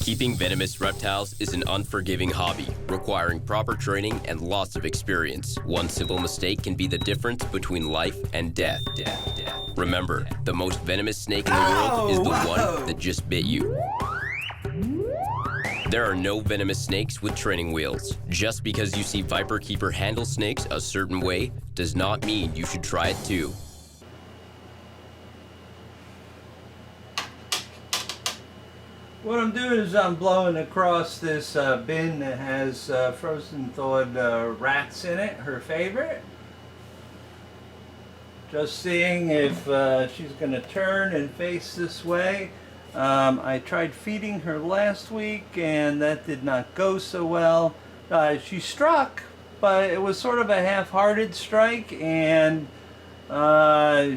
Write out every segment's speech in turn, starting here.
Keeping venomous reptiles is an unforgiving hobby, requiring proper training and lots of experience. One simple mistake can be the difference between life and death. Remember, the most venomous snake in the world is the one that just bit you. There are no venomous snakes with training wheels. Just because you see viperkeeper handle snakes a certain way does not mean you should try it too. What I'm doing is I'm blowing across this bin that has frozen thawed rats in it, her favorite. Just seeing if she's going to turn and face this way. I tried feeding her last week and that did not go so well. She struck, but it was sort of a half-hearted strike, and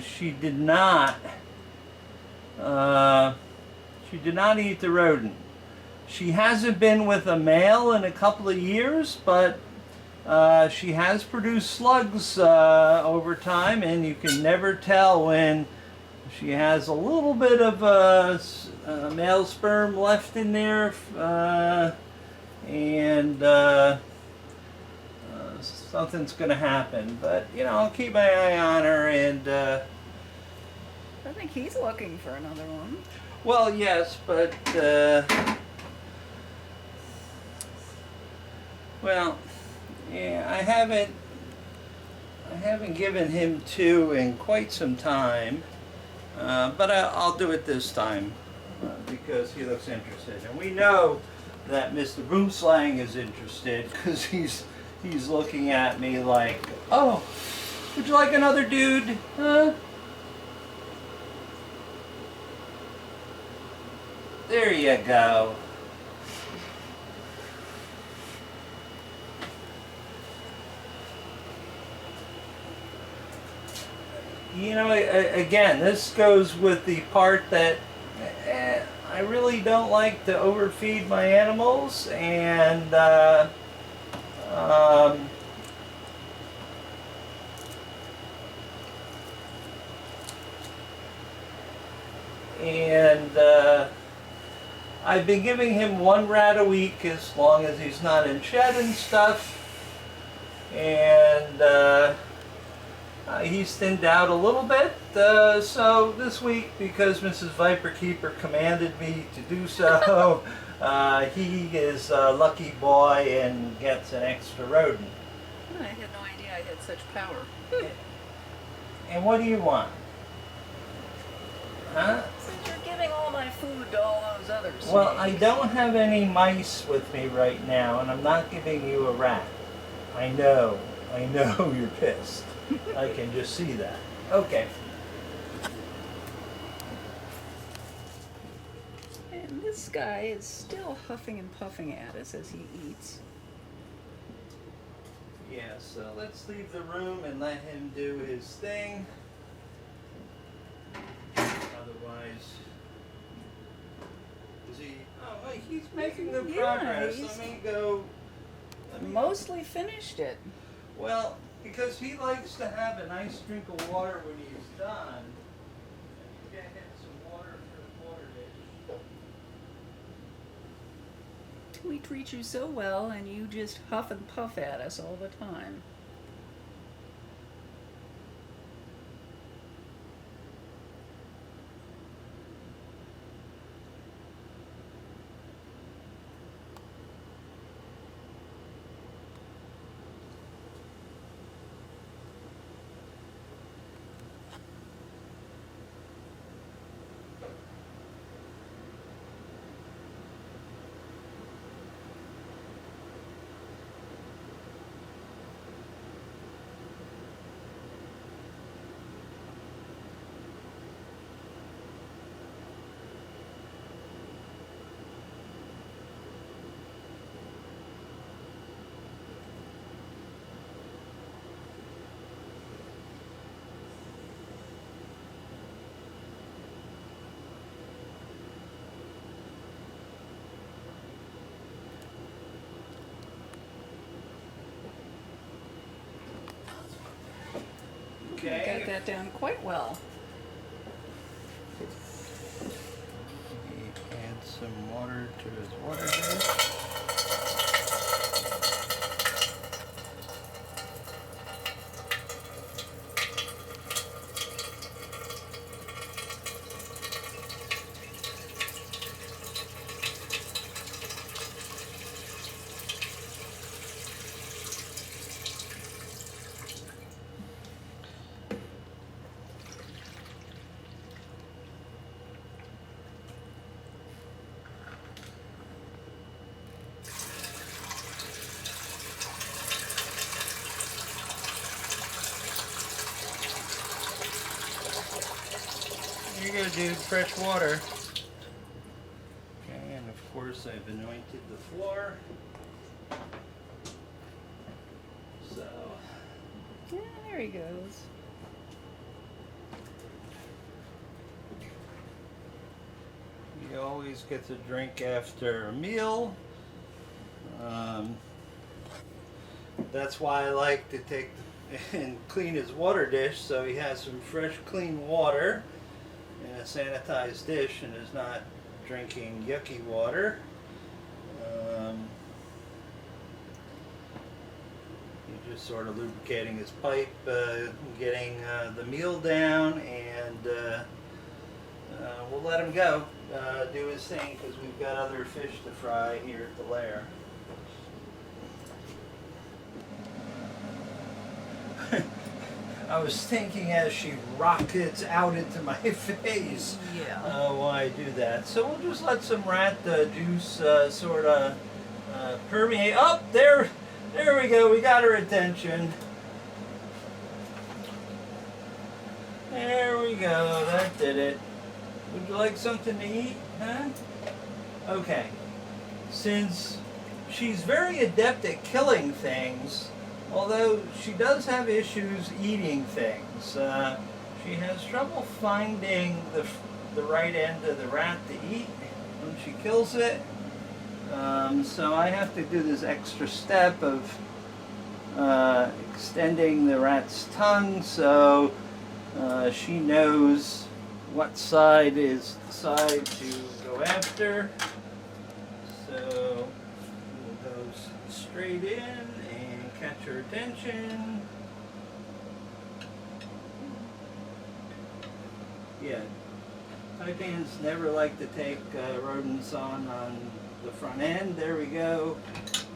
she did not eat the rodent. She hasn't been with a male in a couple of years, but she has produced slugs over time, and you can never tell when she has a little bit of male sperm left in there, and something's going to happen. But, you know, I'll keep my eye on her, and I think he's looking for another one. well, yes, but well, yeah, I haven't given him two in quite some time, but I'll do it this time because he looks interested, and we know that Mr. Boomslang is interested because he's looking at me like, oh, would you like another dude? Huh? There you go. You know, again, this goes with the part that I really don't like to overfeed my animals, and I've been giving him one rat a week as long as he's not in shed and stuff, and he's thinned out a little bit, so this week, because Mrs. Viperkeeper commanded me to do so, he is a lucky boy and gets an extra rodent. I had no idea I had such power. And what do you want? Huh? Since you're giving all my food to all those others. Well, I don't have any mice with me right now, and I'm not giving you a rat. I know you're pissed. I can just see that. Okay. And this guy is still huffing and puffing at us as he eats. Yeah, so let's leave the room and let him do his thing. Otherwise, is he? Oh, wait, he's making good progress. He's Let me go. Mostly finished it. Well, because he likes to have a nice drink of water when he's done. You get him some water for the water dish. We treat you so well, and you just huff and puff at us all the time. Okay. Got that down quite well. Add some some water to his water dish. Here you go, dude, fresh water. Okay, and of course I've anointed the floor. So, Yeah, there he goes. he always gets a drink after a meal. That's why I like to take and clean his water dish so he has some fresh, clean water in a sanitized dish and is not drinking yucky water. He's just sort of lubricating his pipe, getting the meal down, and we'll let him go do his thing because we've got other fish to fry here at the lair. I was thinking as she rockets out into my face why I do that. So we'll just let some rat juice sort of permeate. Oh, there we go. We got her attention. There we go. That did it. Would you like something to eat? Huh? Okay. Since she's very adept at killing things, although she does have issues eating things, she has trouble finding the right end of the rat to eat when she kills it. So I have to do this extra step of extending the rat's tongue so she knows what side is the side to go after. So we'll go straight in and catch her attention. Yeah, taipans never like to take rodents on the front end. There we go.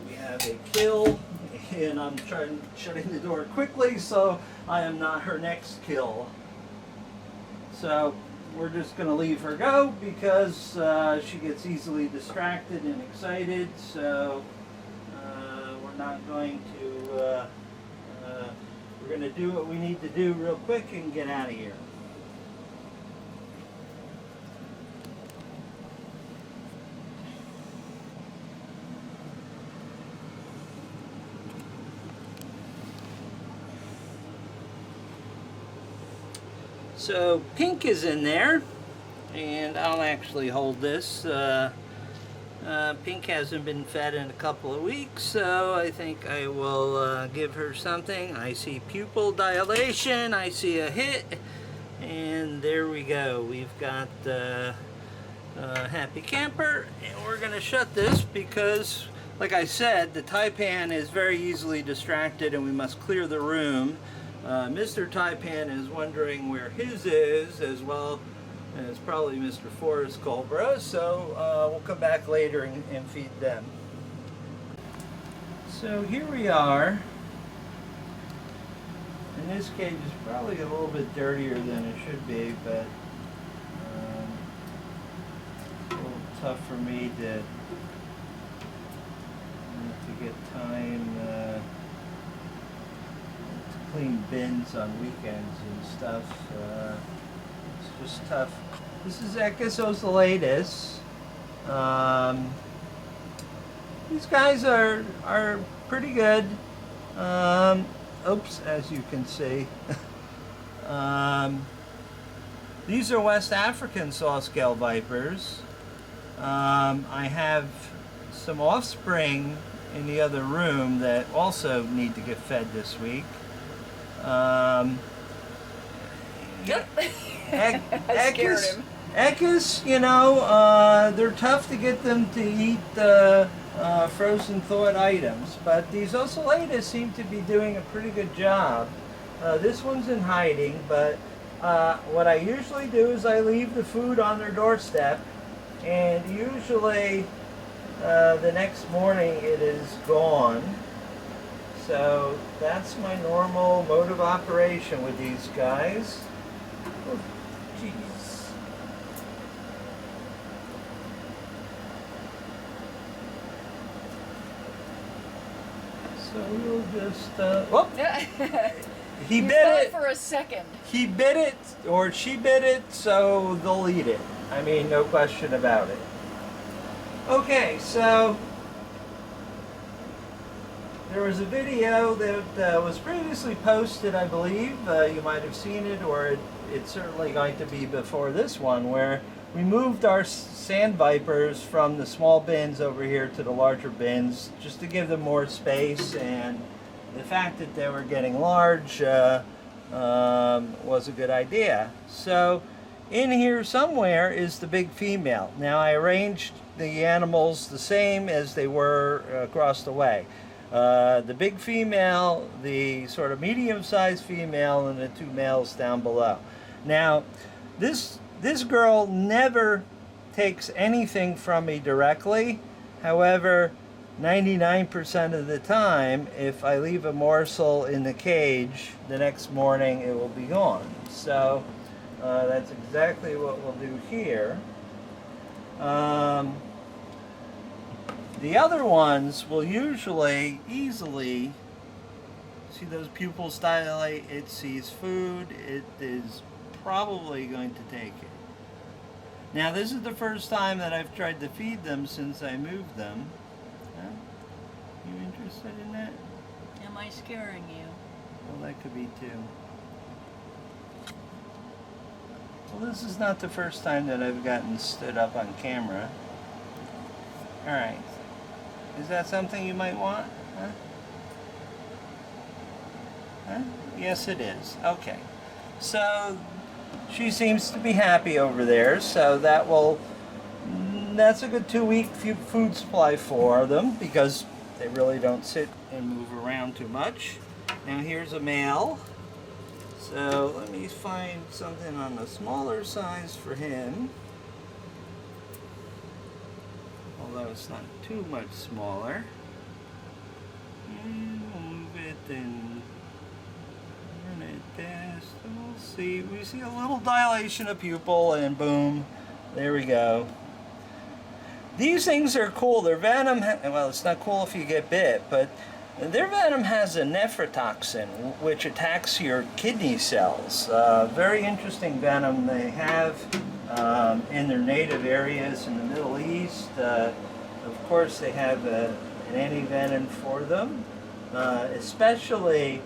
We have a kill, and I'm shutting the door quickly so I am not her next kill. So we're just going to leave her go because she gets easily distracted and excited. So we're not going to, we're going to do what we need to do real quick and get out of here. So Pink is in there, and I'll actually hold this. Pink hasn't been fed in a couple of weeks, so I think I will give her something. I see pupil dilation, I see a hit, and there we go. We've got Happy Camper, and we're going to shut this because, like I said, the taipan is very easily distracted and we must clear the room. Mr. Taipan is wondering where his is, as well as probably Mr. Forrest Cobra, so we'll come back later and feed them. So here we are. And this cage is probably a little bit dirtier than it should be, but a little tough for me to get time clean bins on weekends and stuff. It's just tough. This is Echis osculatus. These guys are pretty good. Oops, as you can see. These are West African saw-scale vipers. I have some offspring in the other room that also need to get fed this week. Yep. I scared him. Echis, they're tough to get them to eat frozen thawed items, but these ocellatus seem to be doing a pretty good job. This one's in hiding, but what I usually do is I leave the food on their doorstep, and usually the next morning it is gone. So that's my normal mode of operation with these guys. Oh, jeez. So we'll just, whoop! He You bit thought it. for a second. He bit it, or she bit it, so they'll eat it. I mean, no question about it. Okay, so there was a video that was previously posted, I believe. You might have seen it, or it's certainly going to be before this one, where we moved our sand vipers from the small bins over here to the larger bins, just to give them more space, and the fact that they were getting large was a good idea. So in here somewhere is the big female. Now I arranged the animals the same as they were across the way. The big female, the sort of medium-sized female, and the two males down below. Now this girl never takes anything from me directly. However, 99% of the time, if I leave a morsel in the cage, the next morning it will be gone. So that's exactly what we'll do here. The other ones will usually easily see those pupils dilate. It sees food. It is probably going to take it. Now this is the first time that I've tried to feed them since I moved them. Huh? You interested in that? Am I scaring you? Well, that could be too. Well, this is not the first time that I've gotten stood up on camera. Alright. Is that something you might want? Huh? Huh? Yes, it is. Okay. So, she seems to be happy over there, so that's a good 2-week food supply for them, because they really don't sit and move around too much. Now here's a male. So let me find something on the smaller size for him. Although it's not too much smaller. And we'll move it and run it past. And we'll see. We see a little dilation of pupil, and boom, there we go. These things are cool. Their venom, well, it's not cool if you get bit, but their venom has a nephrotoxin, which attacks your kidney cells. Very interesting venom they have in their native areas in the Middle East. Of course, they have an anti-venom for them, especially,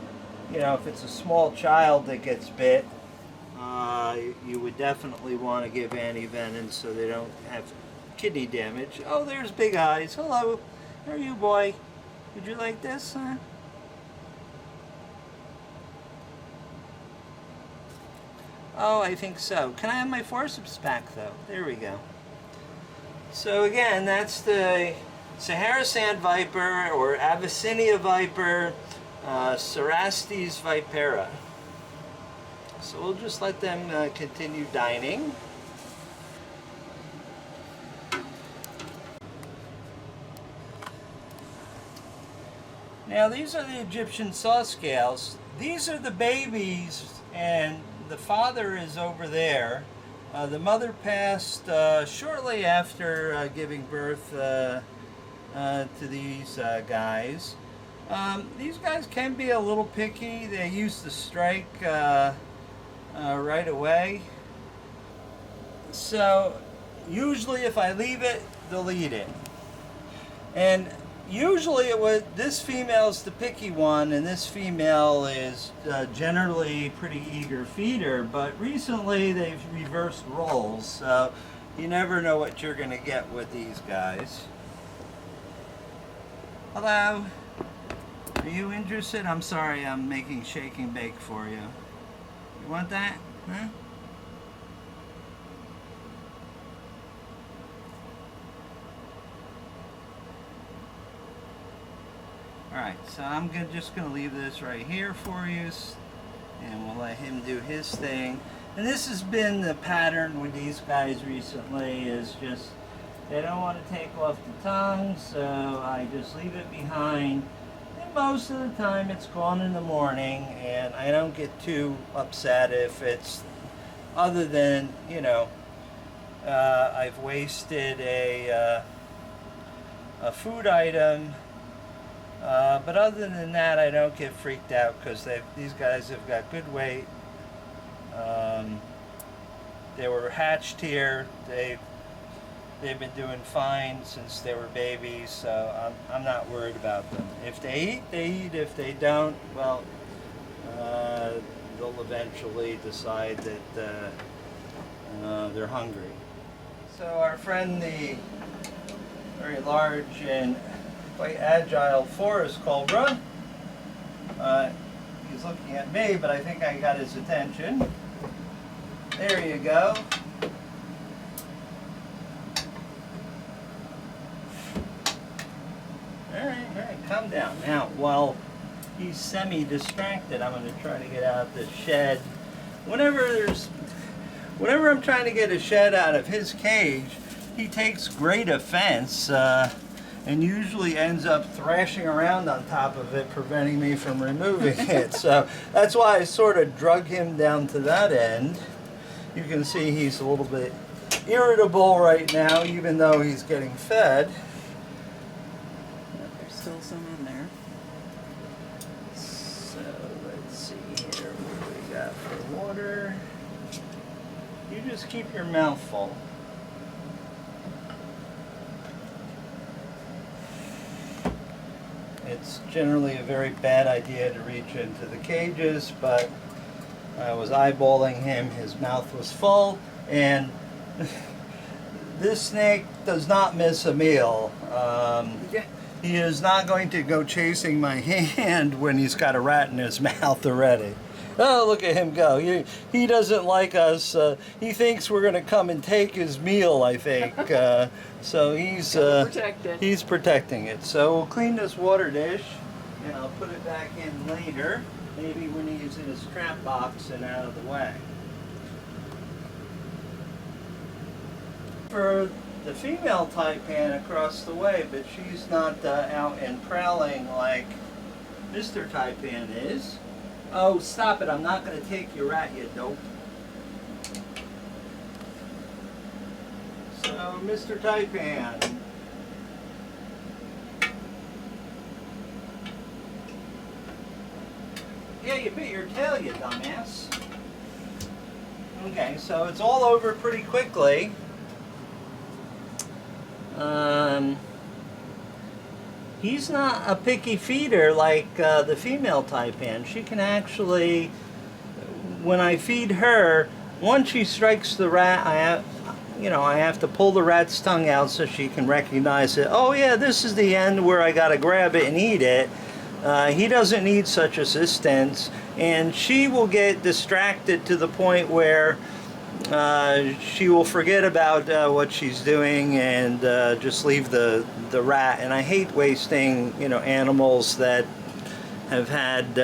if it's a small child that gets bit. You would definitely want to give anti-venom so they don't have kidney damage. Oh, there's Big Eyes. Hello. How are you, boy? Would you like this, huh? Oh, I think so. Can I have my forceps back, though? There we go. So again, that's the Sahara sand viper, or Abyssinia viper, Cerastes vipera. So we'll just let them continue dining. Now these are the Egyptian saw scales. These are the babies, and the father is over there. The mother passed shortly after giving birth to these guys. These guys can be a little picky. They used to strike right away. So usually if I leave it, they'll eat it. And usually this female's the picky one, and this female is generally a pretty eager feeder, but recently they've reversed roles, so you never know what you're going to get with these guys. Hello. Are you interested? I'm sorry, I'm making shake and bake for you. You want that? Huh? Alright, so I'm just going to leave this right here for you, and we'll let him do his thing. And this has been the pattern with these guys recently, is just they don't want to take off the tongue, so I just leave it behind. And most of the time it's gone in the morning, and I don't get too upset if it's, other than, you know, I've wasted a food item. But other than that, I don't get freaked out because these guys have got good weight. They were hatched here. They've been doing fine since they were babies, so I'm not worried about them. If they eat, they eat. If they don't, well, they'll eventually decide that they're hungry. So our friend, the very large and quite agile forest cobra. He's looking at me, but I think I got his attention. There you go. All right, calm down. Now, while he's semi-distracted, I'm going to try to get out the shed. Whenever I'm trying to get a shed out of his cage, he takes great offense. And usually ends up thrashing around on top of it, preventing me from removing it. So that's why I sort of drug him down to that end. You can see he's a little bit irritable right now, even though he's getting fed. There's still some in there. So let's see here, what do we got for water? You just keep your mouth full. It's generally a very bad idea to reach into the cages, but I was eyeballing him, his mouth was full, and this snake does not miss a meal. He is not going to go chasing my hand when he's got a rat in his mouth already. Oh, look at him go. He doesn't like us. He thinks we're going to come and take his meal, I think. So he's protecting it. So we'll clean this water dish, and I'll put it back in later, maybe when he's in his trap box and out of the way. For the female taipan across the way, but she's not out and prowling like Mr. Taipan is. Oh, stop it. I'm not going to take your rat, you dope. So, Mr. Taipan. Yeah, you bit your tail, you dumbass. Okay, so it's all over pretty quickly. He's not a picky feeder like the female taipan. She can actually, when I feed her, once she strikes the rat, I have to pull the rat's tongue out so she can recognize it. Oh yeah, this is the end where I gotta grab it and eat it. He doesn't need such assistance, and she will get distracted to the point where she will forget about what she's doing and just leave the rat. And I hate wasting, animals that have had,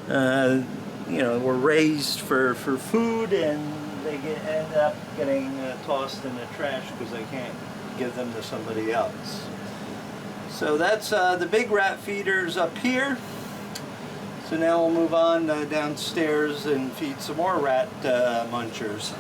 were raised for food, and they end up getting tossed in the trash because I can't give them to somebody else. So that's the big rat feeders up here. So now we'll move on downstairs and feed some more rat munchers.